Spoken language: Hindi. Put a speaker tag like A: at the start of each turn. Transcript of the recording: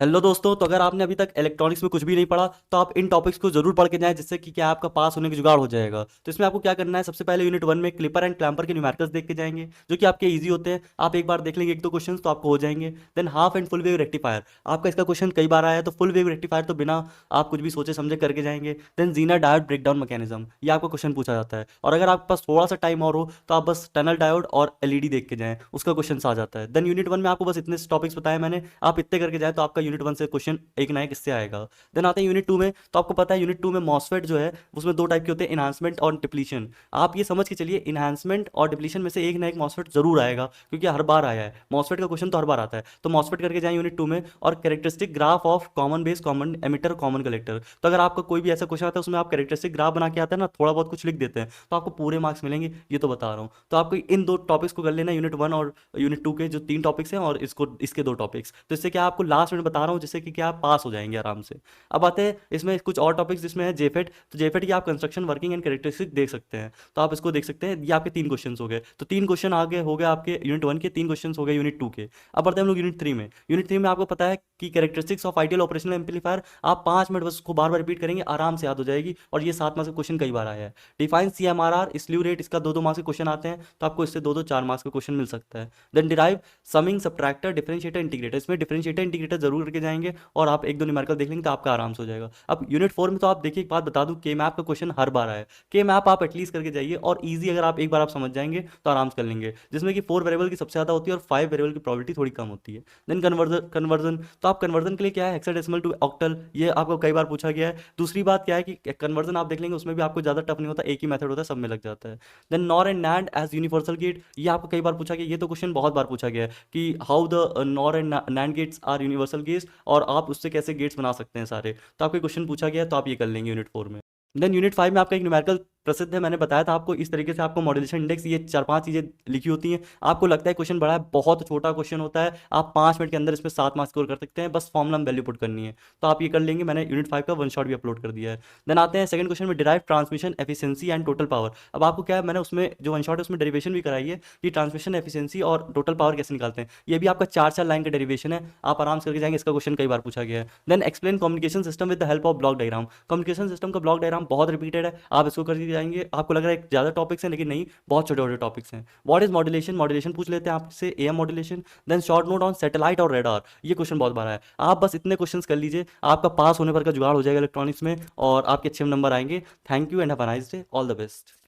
A: हेलो दोस्तों, तो अगर आपने अभी तक इलेक्ट्रॉनिक्स में कुछ भी नहीं पढ़ा तो आप इन टॉपिक्स को जरूर पढ़ के जाएं, जिससे कि क्या आपका पास होने का जुगाड़ हो जाएगा। तो इसमें आपको क्या करना है, सबसे पहले यूनिट 1 में क्लिपर एंड क्लैंपर के न्यूमेरिकल्स देख के जाएंगे, जो कि आपके इजी होते हैं। आप एक बार देख लेंगे एक दो क्वेश्चन तो आपको हो जाएंगे। Than half and full wave rectifier, आपका इसका क्वेश्चन कई बार आया है, तो फुल वेव रेक्टिफायर तो बिना आप कुछ भी सोचे समझे करके जाएंगे। Then Zener diode breakdown mechanism, ये आपको क्वेश्चन पूछा जाता है, और अगर आपके पास थोड़ा सा टाइम और हो तो आप बस टनल डायोड और एलईडी देख के जाएं, उसका क्वेश्चन आ जाता है। देन यूनिट 1 में आपको बस इतने टॉपिक्स बताए मैंने, आप इतने करके जाए तो आपका यूनिट 1 से क्वेश्चन एक ना एक इससे आएगा। देन आते हैं यूनिट 2 में, तो आपको पता है यूनिट 2 में मॉसफेट जो है उसमें दो टाइप के होते हैं, इन्हांसमेंट और डिप्लीशन। आप ये समझ के चलिए इन्हांसमेंट और डिप्लीशन में से एक ना एक मॉसफेट जरूर आएगा, क्योंकि हर बार आया है, मॉसफेट का क्वेश्चन तो हर बार आता है। तो मॉसफेट करके जाए यूनिट 2 में, और characteristic graph of common base, common emitter, common collector. तो अगर आपका कोई भी ऐसा क्वेश्चन आता है उसमें आप कैरेक्टरिस्टिक ग्राफ बना के आता है ना, थोड़ा बहुत कुछ लिख देते हैं, तो आपको पूरे मार्क्स मिलेंगे, ये तो बता रहा हूँ। तो आपको इन दो टॉपिक्स को कर लेना, यूनिट 1 और यूनिट 2 के जो 3 टॉपिक्स हैं, और इसको इसके दो टॉपिक्स, तो इससे क्या आपको लास्ट में बता रहा हूँ, जिससे कि क्या आप पास हो जाएंगे आराम से। अब आते हैं इसमें कुछ और टॉपिक्स जिसमें है जेफेट। तो जेफेट की आप कंस्ट्रक्शन वर्किंग एंड कैरेक्टरिस्टिक देख सकते हैं, तो आप इसको देख सकते हैं। ये आपके 3 क्वेश्चन हो गए, तो 3 क्वेश्चन आगे हो गए आपके यूनिट 1 के, 3 क्वेश्चन हो गए यूनिट 2 के। अब बढ़ते हैं हम लोग यूनिट 3 में। यूनिट 3 में आपको पता है कि characteristics of ideal operational amplifier, आप 5 मिनट बस उसको बार बार रिपीट करेंगे, आराम से याद हो जाएगी, और ये 7 मार्क्स का क्वेश्चन कई बार आया है। डिफाइन CMRR स्लीव रेट, इसका 2-2 मार्क्स के क्वेश्चन आते हैं, तो आपको इससे 2-2 4 मार्क्स का क्वेश्चन मिल सकता है। Then derive summing subtractor differentiator integrator, इसमें डिफरेंशिएटर इंटीग्रेटर जरूर करके जाएंगे, और आप एक दो न्यूमेरिकल देख लेंगे तो आपका आराम से हो जाएगा। अब यूनिट 4 में तो आप देखिए, एक बात बता दूं, के मैप का क्वेश्चन हर बार आया है। के मैप आप एटलीस्ट करके जाइए, और इजी अगर आप एक बार आप समझ जाएंगे तो आराम से कर लेंगे, जिसमें कि 4 वेरिएबल की सबसे ज़्यादा होती है और 5 वेरिएबल की प्रोबेबिलिटी थोड़ी कम होती है। देन कन्वर्जन कन्वर्जन, तो आप कन्वर्जन के लिए क्या है, हेक्साडेसिमल टू ऑक्टल, ये आपको कई बार पूछा गया है। दूसरी बात क्या है कि कन्वर्जन आप देख लेंगे, उसमें भी आपको ज़्यादा टफ नहीं होता, एक ही मेथड होता है, सब में लग जाता है। Then NOR and NAND as universal gate, ये आपको कई बार पूछा गया, ये तो क्वेश्चन बहुत बार पूछा गया है कि how the NOR and NAND gates are universal gates, और आप उससे कैसे गेट्स बना सकते हैं सारे, तो आपको क्वेश्चन पूछा गया है, तो आप ये कर लेंगे यूनिट 4 में। देन यूनिट 5 में आपका एक न्यूमेरिकल प्रसिद्ध है, मैंने बताया था आपको, इस तरीके से आपको मॉड्यूलेशन इंडेक्स, ये 4-5 चीजें लिखी होती हैं। आपको लगता है क्वेश्चन बड़ा है, बहुत छोटा क्वेश्चन होता है, आप 5 मिनट के अंदर इसमें 7 मार्क्स स्कोर कर सकते हैं, बस फॉर्मूला में वैल्यू पुट करनी है, तो आप ये कर लेंगे। मैंने यूनिट 5 का वन शॉट भी अपलोड कर दिया है। देन आते हैं सेकंड क्वेश्चन में, derive transmission efficiency and total power. अब आपको क्या है, मैंने उसमें जो वन शॉट है उसमें डेरिवेशन भी कराई है कि ट्रांसमिशन एफिशिएंसी और टोटल पावर कैसे निकालते हैं, ये भी आपका 4-4 लाइन का डेरिवेशन है, आप आराम से करके जाएंगे, इसका क्वेश्चन कई बार पूछा गया है। Then explain communication system with the help of block diagram, communication system का ब्लॉक डायग्राम बहुत रिपीटेड है, आप इसको करके जाएंगे। आपको लग रहा है ज़्यादा टॉपिक्स हैं, लेकिन नहीं, बहुत छोटे छोटे टॉपिक्स हैं। व्हाट इज मॉड्यूलेशन, मॉड्यूलेशन पूछ लेते हैं आपसे, AM modulation. Then short note on satellite और रेडार, ये क्वेश्चन बहुत बार है, आप बस इतने क्वेश्चन कर लीजिए, आपका पास होने पर का जुगाड़ हो जाएगा इलेक्ट्रॉनिक्स में, और आपके अच्छे नंबर आएंगे। Thank you and have a nice day, all the best.